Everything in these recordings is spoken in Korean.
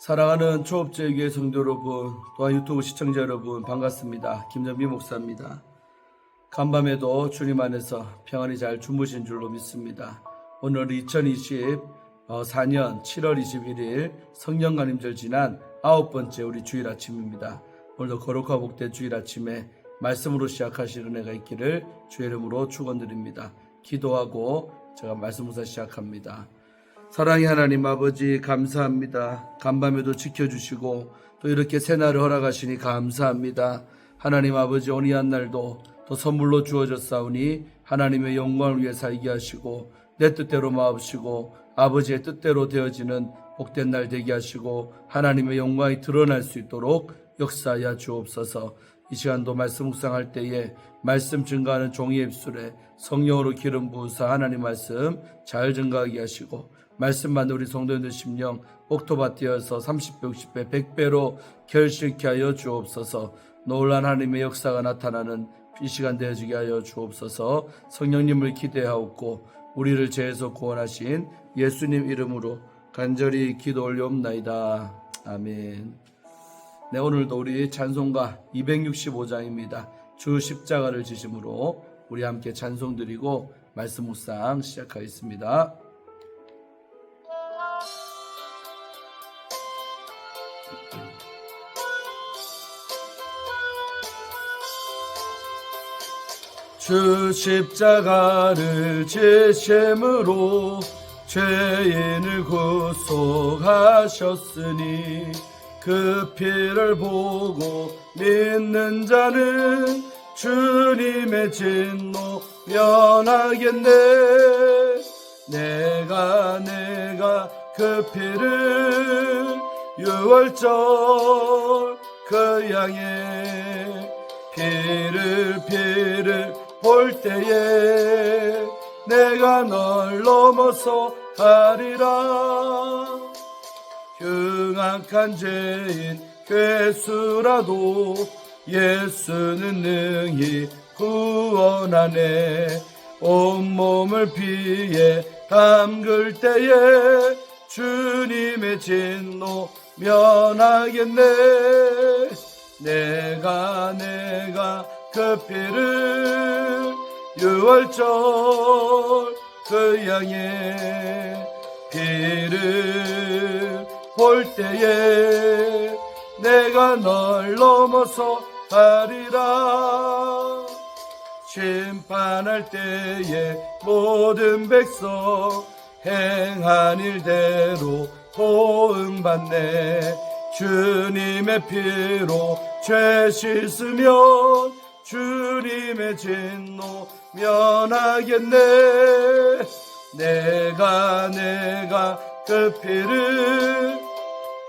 사랑하는 초업제교회 성도 여러분, 또한 유튜브 시청자 여러분 반갑습니다. 김정비 목사입니다. 간밤에도 주님 안에서 평안히 잘 주무신 줄로 믿습니다. 오늘 2024년 7월 21일 성령간임절 지난 9번째 우리 주일 아침입니다. 오늘도 거룩하고 복된 주일 아침에 말씀으로 시작하실 은혜가 있기를 주의 이름으로 축원드립니다. 기도하고 제가 말씀 묵상 시작합니다. 사랑의 하나님 아버지 감사합니다. 간밤에도 지켜주시고 또 이렇게 새날을 허락하시니 감사합니다. 하나님 아버지 오늘 한 날도 또 선물로 주어졌사오니 하나님의 영광을 위해 살게 하시고 내 뜻대로 마옵시고 아버지의 뜻대로 되어지는 복된 날 되게 하시고 하나님의 영광이 드러날 수 있도록 역사하여 주옵소서. 이 시간도 말씀 묵상할 때에 말씀 증가하는 종이의 입술에 성령으로 기름 부으사 하나님 말씀 잘 증가하게 하시고 말씀만 우리 성도님들 심령 옥토밭 되어서 30배, 60배, 100배로 결실케 하여 주옵소서. 놀란 하나님의 역사가 나타나는 이 시간 되어지게 하여 주옵소서. 성령님을 기대하옵고 우리를 죄에서 구원하신 예수님 이름으로 간절히 기도 올려옵나이다. 아멘. 네, 오늘도 우리 찬송가 265장입니다. 주 십자가를 지심으로 우리 함께 찬송 드리고 말씀 묵상 시작하겠습니다. 주 십자가를 지심으로 죄인을 구속하셨으니 그 피를 보고 믿는 자는 주님의 진노 면하겠네. 내가 그 피를 유월절 그 양의 피를 볼 때에 내가 널 넘어서 가리라. 흉악한 죄인 괴수라도 예수는 능히 구원하네. 온몸을 피에 담글 때에 주님의 진노 면하겠네. 내가 그 피를 유월절 그 양의 피를 볼 때에 내가 널 넘어서 가리라. 심판할 때에 모든 백성 행한 일대로 보응받네. 주님의 피로 죄 씻으면 주님의 진노 면하겠네. 내가 그 피를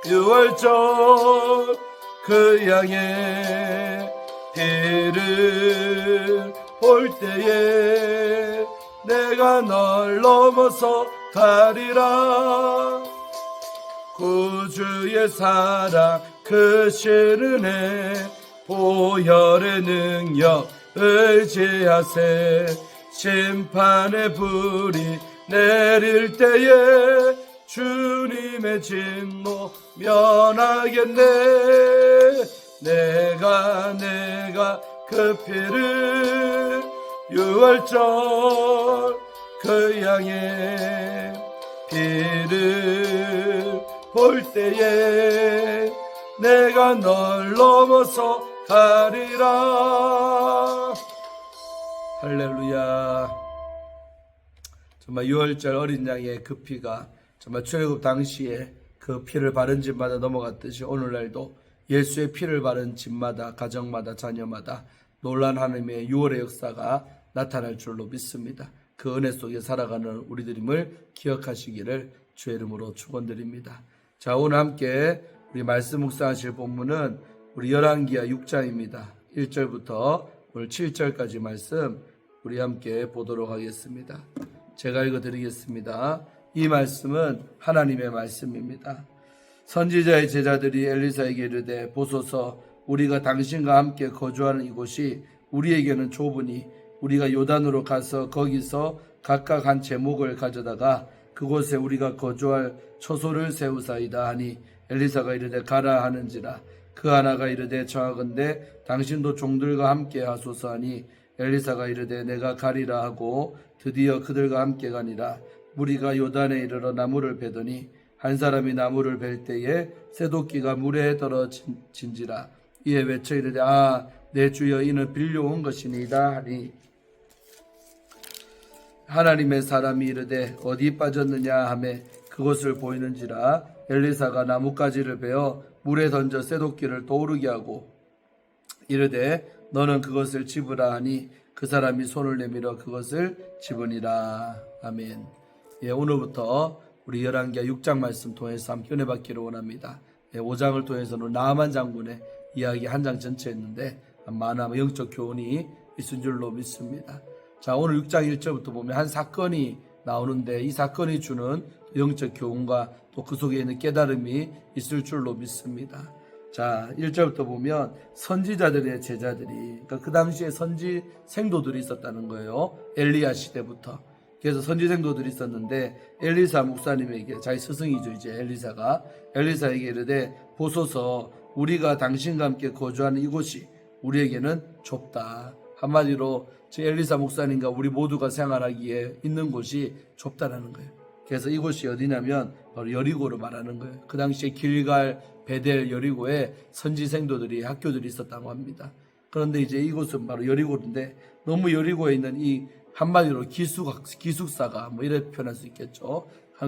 유월절 그 양의 피를 볼 때에 내가 널 넘어서 가리라. 구주의 사랑 크신 은혜 보혈의 능력 의지하세. 심판의 불이 내릴 때에 주님의 진노 면하겠네. 내가 그 피를 유월절 그 양의 피를 볼 때에 내가 널 넘어서 가리라. 할렐루야. 정말 유월절 어린 양의 그 피가 정말 출애굽 당시에 그 피를 바른 집마다 넘어갔듯이 오늘날도 예수의 피를 바른 집마다 가정마다 자녀마다 놀란 하나님의 유월의 역사가 나타날 줄로 믿습니다. 그 은혜 속에 살아가는 우리들임을 기억하시기를 주의 이름으로 축원드립니다. 자, 오늘 함께 우리 말씀 묵상하실 본문은 우리 열왕기하 6장입니다. 1절부터 오늘 7절까지 말씀 우리 함께 보도록 하겠습니다. 제가 읽어드리겠습니다. 이 말씀은 하나님의 말씀입니다. 선지자의 제자들이 엘리사에게 이르되 보소서 우리가 당신과 함께 거주하는 이곳이 우리에게는 좁으니 우리가 요단으로 가서 거기서 각각 한 제목을 가져다가 그곳에 우리가 거주할 처소를 세우사이다 하니 엘리사가 이르되 가라 하는지라. 그 하나가 이르되 청하건대 당신도 종들과 함께 하소서 하니 엘리사가 이르되 내가 가리라 하고 드디어 그들과 함께 가니라. 무리가 요단에 이르러 나무를 베더니 한 사람이 나무를 벨 때에 새도끼가 물에 떨어진지라. 이에 외쳐 이르되 내 주여 이는 빌려온 것이니이다 하니 하나님의 사람이 이르되 어디 빠졌느냐 하매 그것을 보이는지라. 엘리사가 나뭇가지를 베어 물에 던져 새도끼를 떠오르게 하고 이르되 너는 그것을 집으라 하니 그 사람이 손을 내밀어 그것을 집으니라. 아멘. 오늘부터 우리 열왕기하 6장 말씀 통해서 함께 은혜 받기를 원합니다. 5장을 통해서는 나아만 장군의 이야기 한 장 전체였는데 많은 영적 교훈이 있은 줄로 믿습니다. 자, 오늘 6장 1절부터 보면 한 사건이 나오는데 이 사건이 주는 영적 교훈과 또 그 속에 있는 깨달음이 있을 줄로 믿습니다. 자, 1절부터 보면 선지자들의 제자들이, 그러니까 그 당시에 선지 생도들이 있었다는 거예요. 엘리야 시대부터. 그래서 선지 생도들이 있었는데 엘리사 목사님에게, 자기 스승이죠 이제 엘리사에게 이르되 보소서 우리가 당신과 함께 거주하는 이곳이 우리에게는 좁다. 한마디로 저 엘리사 목사님과 우리 모두가 생활하기에 있는 곳이 좁다라는 거예요. 그래서 이곳이 어디냐면 바로 여리고로 말하는 거예요. 그 당시에 길갈, 베델, 여리고에 선지생도들이 학교들이 있었다고 합니다. 그런데 이제 이곳은 바로 여리고인데 너무 여리고에 있는 이 한마디로 기숙사가 뭐 이렇게 표현할 수 있겠죠.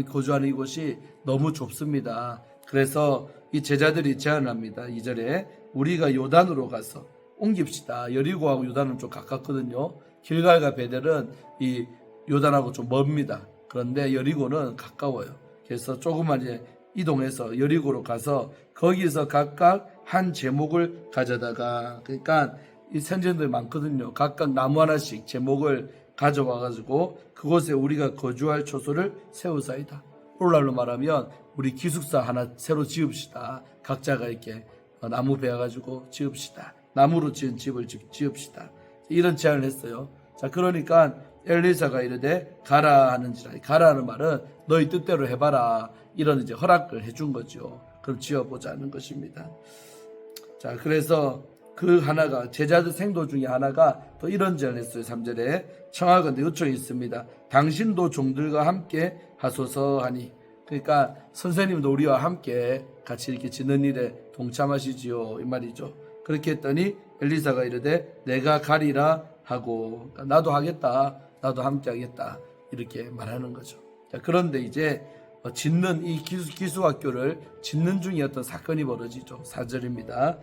거주하는 이곳이 너무 좁습니다. 그래서 이 제자들이 제안합니다. 2절에 우리가 요단으로 가서 옮깁시다. 여리고하고 요단은 좀 가깝거든요. 길갈과 베델은 이 요단하고 좀 멉니다. 그런데 여리고는 가까워요. 그래서 조금만 이제 이동해서 여리고로 가서 거기서 각각 한 제목을 가져다가, 그러니까 이 선지자들 많거든요. 각각 나무 하나씩 제목을 가져와가지고 그곳에 우리가 거주할 초소를 세우사이다. 오늘날로 말하면 우리 기숙사 하나 새로 지읍시다. 각자가 이렇게 나무 베어가지고 지읍시다. 나무로 지은 집을 지읍시다. 이런 제안을 했어요. 자, 그러니까 엘리사가 이르되 가라 하는지라. 가라는 말은 너희 뜻대로 해봐라. 이런 이제 허락을 해준 거죠. 그럼 지어보자는 것입니다. 자, 그래서 그 하나가, 제자들 생도 중에 하나가 또 이런 제안을 했어요. 3절에 청하건대 요청이 있습니다. 당신도 종들과 함께 하소서 하니. 그러니까 선생님도 우리와 함께 같이 이렇게 짓는 일에 동참하시지요. 이 말이죠. 그렇게 했더니 엘리사가 이르되 내가 가리라 하고, 그러니까 나도 하겠다. 나도 함께 하겠다. 이렇게 말하는 거죠. 자, 그런데 이제 짓는 이 기숙학교를 짓는 중에 어떤 사건이 벌어지죠. 4절입니다.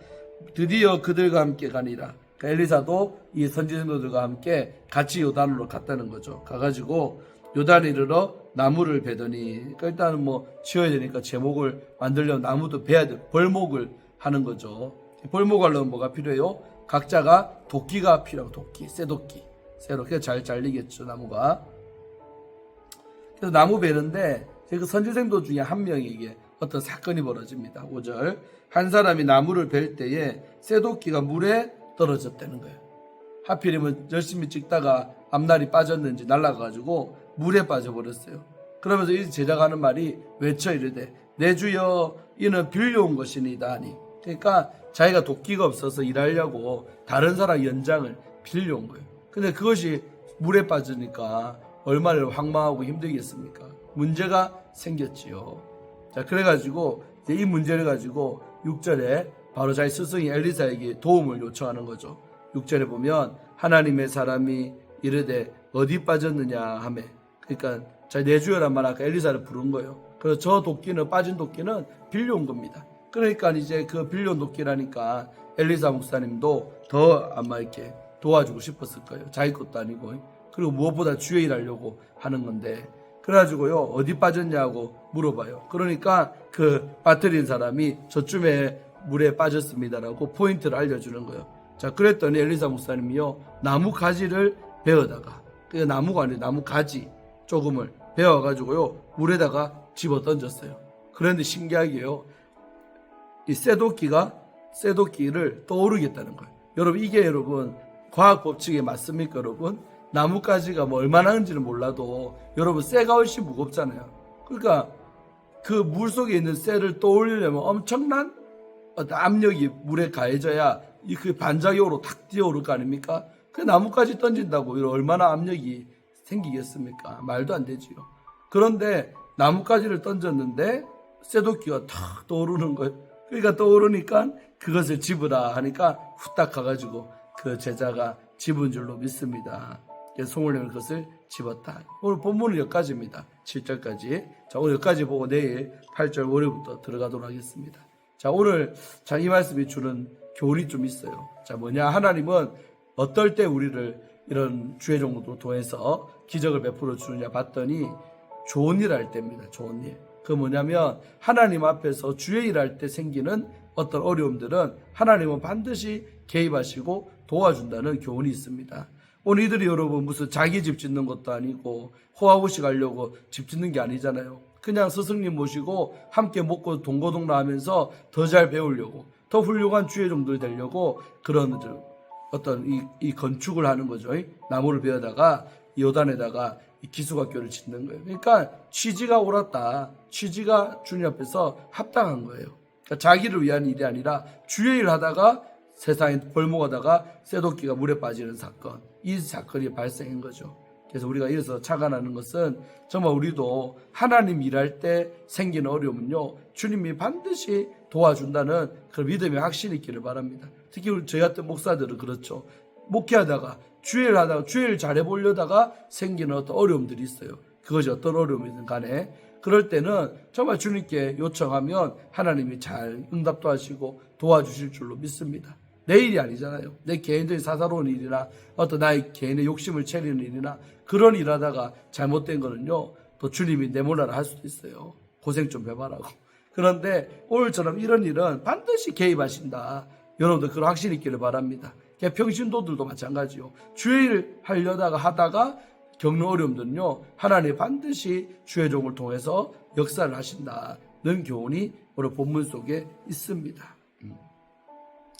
드디어 그들과 함께 가니라. 그러니까 엘리사도 이 선지생도들과 함께 같이 요단으로 갔다는 거죠. 가가지고 요단에 이르러 나무를 베더니, 그러니까 일단은 뭐 지어야 되니까 제목을 만들려면 나무도 베야 돼. 벌목을 하는 거죠. 벌목 하려면 뭐가 필요해요? 각자가 도끼가 필요하고, 도끼, 새도끼. 새롭게 잘 잘리겠죠, 나무가. 그래서 나무 베는데 그 선지생도 중에 한 명에게 어떤 사건이 벌어집니다. 5절. 한 사람이 나무를 벨 때에 새도끼가 물에 떨어졌다는 거예요. 하필이면 열심히 찍다가 앞날이 빠졌는지 날아가가지고 물에 빠져버렸어요. 그러면서 이 제자가 하는 말이 외쳐 이르되 내 주여 이는 빌려온 것이니이다 하니. 그러니까 자기가 도끼가 없어서 일하려고 다른 사람 연장을 빌려온 거예요. 근데 그것이 물에 빠지니까 얼마나 황망하고 힘들겠습니까? 문제가 생겼지요. 자, 그래가지고 이 문제를 가지고 6절에 바로 자기 스승이 엘리사에게 도움을 요청하는 거죠. 6절에 보면 하나님의 사람이 이르되 어디 빠졌느냐 하매, 그러니까 자, 내 주여란 말 아까 엘리사를 부른 거예요. 그래서 저 도끼는, 빠진 도끼는 빌려온 겁니다. 그러니까 이제 그 빌려온 도끼라니까 엘리사 목사님도 더 아마 이렇게 도와주고 싶었을 거예요. 자기 것도 아니고. 그리고 무엇보다 주의 일하려고 하는 건데, 그래가지고요 어디 빠졌냐고 물어봐요. 그러니까 그 빠뜨린 사람이 저쯤에 물에 빠졌습니다라고 포인트를 알려주는 거예요. 자, 그랬더니 엘리사 목사님이요 나무 가지를 베어다가, 그 나무가 아니라 나무 가지 조금을 베어가지고요 물에다가 집어 던졌어요. 그런데 신기하게요 이 새도끼를 떠오르겠다는 거예요. 여러분, 이게 여러분 과학 법칙에 맞습니까? 여러분, 나뭇가지가 뭐 얼마나 하는지는 몰라도 여러분 쇠가 훨씬 무겁잖아요. 그러니까 그 물 속에 있는 쇠를 떠올리려면 엄청난 어떤 압력이 물에 가해져야 그 반작용으로 탁 뛰어오를 거 아닙니까? 그 나뭇가지 던진다고 이런 얼마나 압력이 생기겠습니까? 말도 안 되지요. 그런데 나뭇가지를 던졌는데 쇠도끼가 탁 떠오르는 거예요. 그러니까 떠오르니까 그것을 집으라 하니까 후딱 가가지고 그 제자가 집은 줄로 믿습니다. 그래서 송울님은 그것을 집었다. 오늘 본문은 여기까지입니다. 7절까지. 자, 오늘 여기까지 보고 내일 8절 월요일부터 들어가도록 하겠습니다. 자, 오늘 이 말씀이 주는 교훈이 좀 있어요. 자, 뭐냐? 하나님은 어떨 때 우리를 이런 주의 종도 통해서 기적을 베풀어 주느냐 봤더니 좋은 일 할 때입니다. 좋은 일. 그 뭐냐면 하나님 앞에서 주의 일 할 때 생기는 어떤 어려움들은 하나님은 반드시 개입하시고 도와준다는 교훈이 있습니다. 오늘 이들이 여러분 무슨 자기 집 짓는 것도 아니고 호화호식 하려고 집 짓는 게 아니잖아요. 그냥 스승님 모시고 함께 먹고 동거동락 하면서 더 잘 배우려고 더 훌륭한 주의 종들이 되려고 그런 어떤 이 건축을 하는 거죠. 나무를 베어다가 요단에다가 기숙학교를 짓는 거예요. 그러니까 취지가 옳았다. 취지가 주님 앞에서 합당한 거예요. 그러니까 자기를 위한 일이 아니라 주의 일 하다가 세상에 벌목하다가 쇠도끼가 물에 빠지는 사건, 이 사건이 발생한 거죠. 그래서 우리가 이래서 착안하는 것은 정말 우리도 하나님 일할 때 생기는 어려움은요, 주님이 반드시 도와준다는 그런 믿음의 확신이 있기를 바랍니다. 특히 저희 같은 목사들은 그렇죠. 목회하다가 주일 하다가 주일 잘해보려다가 생기는 어떤 어려움들이 있어요. 그것이 어떤 어려움이든 간에 그럴 때는 정말 주님께 요청하면 하나님이 잘 응답도 하시고 도와주실 줄로 믿습니다. 내 일이 아니잖아요. 내 개인적인 사사로운 일이나 어떤 나의 개인의 욕심을 채리는 일이나 그런 일 하다가 잘못된 거는요, 또 주님이 내몰라라 할 수도 있어요. 고생 좀 해봐라고. 그런데 오늘처럼 이런 일은 반드시 개입하신다. 여러분들 그런 확신이 있기를 바랍니다. 평신도들도 마찬가지요. 주의 일 하려다가 하다가 겪는 어려움들은요, 하나님 반드시 주의 종을 통해서 역사를 하신다는 교훈이 오늘 본문 속에 있습니다.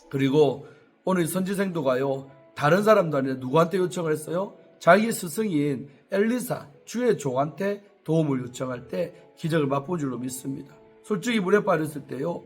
그리고 오늘 선지생도가요, 다른 사람도 아니라 누구한테 요청을 했어요? 자기 스승인 엘리사 주의 종한테 도움을 요청할 때 기적을 맛본 줄로 믿습니다. 솔직히 물에 빠졌을 때요,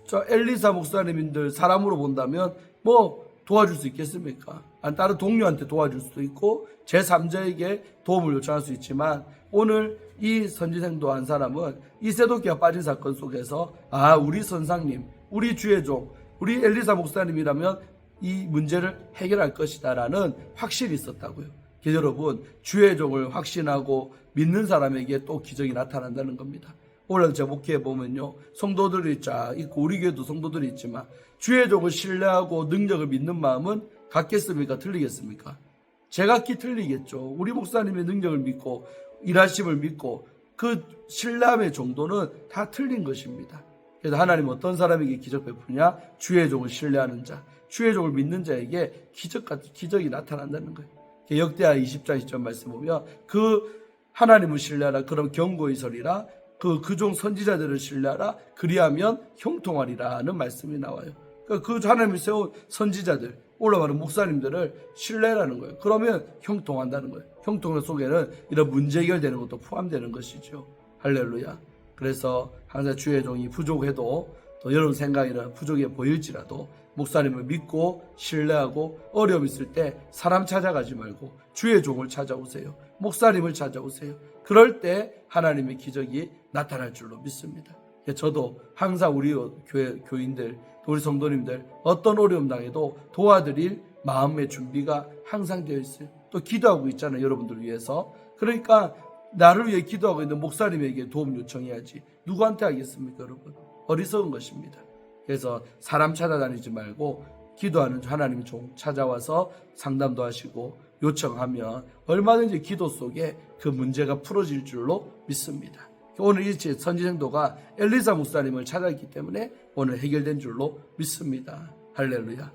저 엘리사 목사님들 사람으로 본다면 뭐 도와줄 수 있겠습니까? 다른 동료한테 도와줄 수도 있고 제3자에게 도움을 요청할 수 있지만 오늘 이 선지생도 한 사람은 이 쇠도끼가 빠진 사건 속에서 우리 선상님, 우리 주의 종, 우리 엘리사 목사님이라면 이 문제를 해결할 것이다 라는 확신이 있었다고요. 그래서 여러분, 주의 종을 확신하고 믿는 사람에게 또 기적이 나타난다는 겁니다. 오늘 제가 목회에 보면요, 성도들이 쫙 있고 우리 교회도 성도들이 있지만 주의 종을 신뢰하고 능력을 믿는 마음은 같겠습니까? 틀리겠습니까? 제각기 틀리겠죠. 우리 목사님의 능력을 믿고 일하심을 믿고 그 신뢰함의 정도는 다 틀린 것입니다. 그래서 하나님은 어떤 사람에게 기적 베푸냐? 주의 종을 신뢰하는 자, 주의 종을 믿는 자에게 기적이 나타난다는 거예요. 역대하 20장 20절 말씀 보면 그 하나님을 신뢰하라. 그럼 경고의 설이라. 그 종 선지자들을 신뢰하라. 그리하면 형통하리라는 말씀이 나와요. 그 하나님이 세운 선지자들, 올라가는 목사님들을 신뢰라는 거예요. 그러면 형통한다는 거예요. 형통 속에는 이런 문제 해결되는 것도 포함되는 것이죠. 할렐루야. 그래서 항상 주의 종이 부족해도 또 여러분 생각에는 부족해 보일지라도 목사님을 믿고 신뢰하고 어려움 있을 때 사람 찾아가지 말고 주의 종을 찾아오세요. 목사님을 찾아오세요. 그럴 때 하나님의 기적이 나타날 줄로 믿습니다. 저도 항상 우리 교회 교인들, 우리 성도님들 어떤 어려움 당해도 도와드릴 마음의 준비가 항상 되어 있어요. 또 기도하고 있잖아요. 여러분들 위해서. 그러니까 나를 위해 기도하고 있는 목사님에게 도움 요청해야지 누구한테 하겠습니까, 여러분? 어리석은 것입니다. 그래서 사람 찾아다니지 말고 기도하는 하나님의 종 찾아와서 상담도 하시고 요청하면 얼마든지 기도 속에 그 문제가 풀어질 줄로 믿습니다. 오늘 이 선지생도가 엘리사 목사님을 찾아있기 때문에 오늘 해결된 줄로 믿습니다. 할렐루야.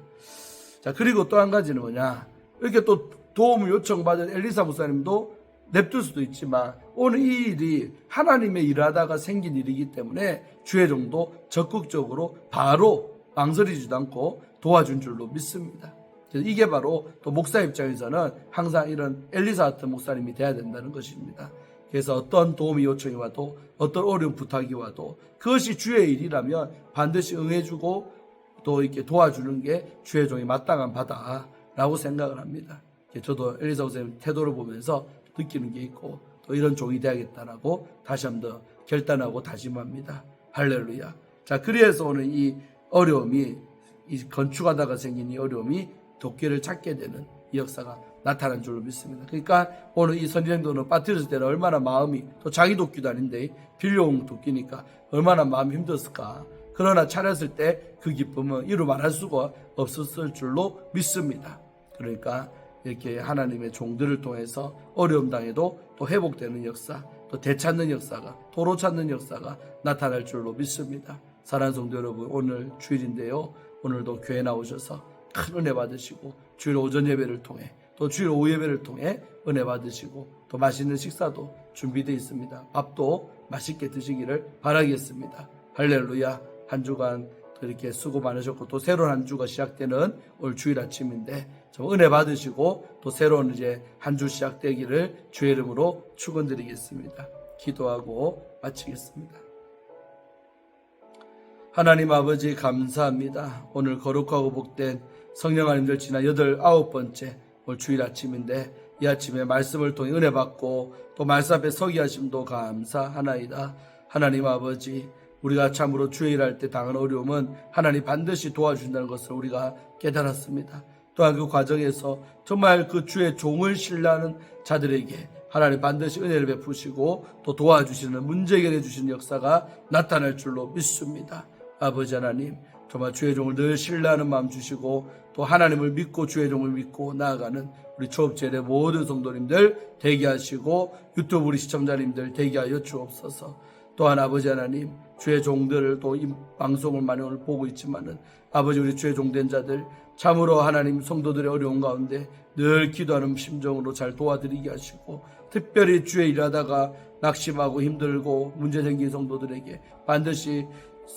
자, 그리고 또 한 가지는 뭐냐? 이렇게 또 도움을 요청받은 엘리사 목사님도 냅둘 수도 있지만 오늘 이 일이 하나님의 일하다가 생긴 일이기 때문에 주의 종도 적극적으로 바로 망설이지도 않고 도와준 줄로 믿습니다. 그래서 이게 바로 또 목사 입장에서는 항상 이런 엘리사 같은 목사님이 돼야 된다는 것입니다. 그래서 어떤 도움이 요청이 와도 어떤 어려운 부탁이 와도 그것이 주의 일이라면 반드시 응해주고 또 이렇게 도와주는 게 주의 종이 마땅한 바다라고 생각을 합니다. 저도 엘리사 목사님 태도를 보면서 느끼는 게 있고 또 이런 종이 되야겠다라고 다시 한 번 더 결단하고 다짐합니다. 할렐루야. 자, 그래서 오늘 이 어려움이 이 건축하다가 생긴 이 어려움이 도끼를 찾게 되는 이 역사가 나타난 줄로 믿습니다. 그러니까 오늘 이 선지행도는 빠뜨렸을 때는 얼마나 마음이 또 자기 도끼도 아닌데 빌려온 도끼니까 얼마나 마음이 힘들었을까. 그러나 차렸을 때 그 기쁨은 이루 말할 수가 없었을 줄로 믿습니다. 그러니까 이렇게 하나님의 종들을 통해서 어려움 당해도 또 회복되는 역사, 또 되찾는 역사가, 도로 찾는 역사가 나타날 줄로 믿습니다. 사랑하는 성도 여러분, 오늘 주일인데요. 오늘도 교회 나오셔서 큰 은혜 받으시고 주일 오전 예배를 통해 또 주일 오후 예배를 통해 은혜 받으시고 또 맛있는 식사도 준비되어 있습니다. 밥도 맛있게 드시기를 바라겠습니다. 할렐루야. 한 주간 이렇게 수고 많으셨고 또 새로운 한 주가 시작되는 오늘 주일 아침인데 좀 은혜 받으시고 또 새로운 이제 한 주 시작되기를 주의 이름으로 축원드리겠습니다. 기도하고 마치겠습니다. 하나님 아버지 감사합니다. 오늘 거룩하고 복된 성령 하나님들 지난 9번째 오늘 주일 아침인데 이 아침에 말씀을 통해 은혜 받고 또 말씀 앞에 서기 하심도 감사하나이다. 하나님 아버지, 우리가 참으로 주의 일할 때 당한 어려움은 하나님 반드시 도와주신다는 것을 우리가 깨달았습니다. 또한 그 과정에서 정말 그 주의 종을 신뢰하는 자들에게 하나님 반드시 은혜를 베푸시고 또 도와주시는 문제 해결해 주시는 역사가 나타날 줄로 믿습니다. 아버지 하나님, 정말 주의 종을 늘 신뢰하는 마음 주시고 또 하나님을 믿고 주의 종을 믿고 나아가는 우리 초업제의 모든 성도님들 되게 하시고 유튜브 우리 시청자님들 되게 하여 주옵소서. 또한 아버지 하나님, 주의 종들을 또 이 방송을 많이 오늘 보고 있지만은 아버지, 우리 주의 종된 자들 참으로 하나님 성도들의 어려운 가운데 늘 기도하는 심정으로 잘 도와드리게 하시고 특별히 주의 일하다가 낙심하고 힘들고 문제 생긴 성도들에게 반드시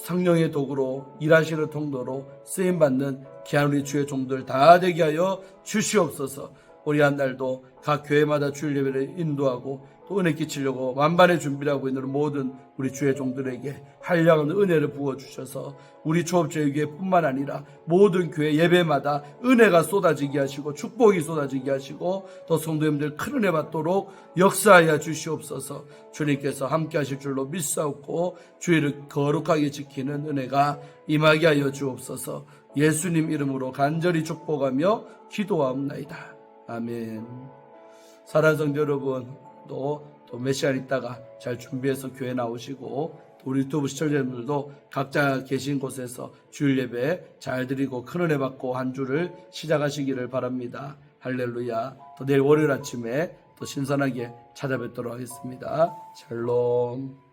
성령의 도구로 일하시는 통로로 쓰임받는 귀한 우리 주의 종들 다 되게 하여 주시옵소서. 우리 한 날도 각 교회마다 주일 예배를 인도하고 또 은혜 끼치려고 만반의 준비를 하고 있는 모든 우리 주의 종들에게 한량한 은혜를 부어주셔서 우리 초업제교회뿐만 아니라 모든 교회 예배마다 은혜가 쏟아지게 하시고 축복이 쏟아지게 하시고 또 성도님들 큰 은혜 받도록 역사하여 주시옵소서. 주님께서 함께 하실 줄로 믿사옵고 주의를 거룩하게 지키는 은혜가 임하게 하여 주옵소서. 예수님 이름으로 간절히 축복하며 기도하옵나이다. 아멘. 사랑하는 성도 여러분, 또 몇 시간 있다가 잘 준비해서 교회 나오시고 우리 유튜브 시청자분들도 각자 계신 곳에서 주일 예배 잘 드리고 큰 은혜 받고 한 주를 시작하시기를 바랍니다. 할렐루야. 또 내일 월요일 아침에 또 신선하게 찾아뵙도록 하겠습니다. 샬롬.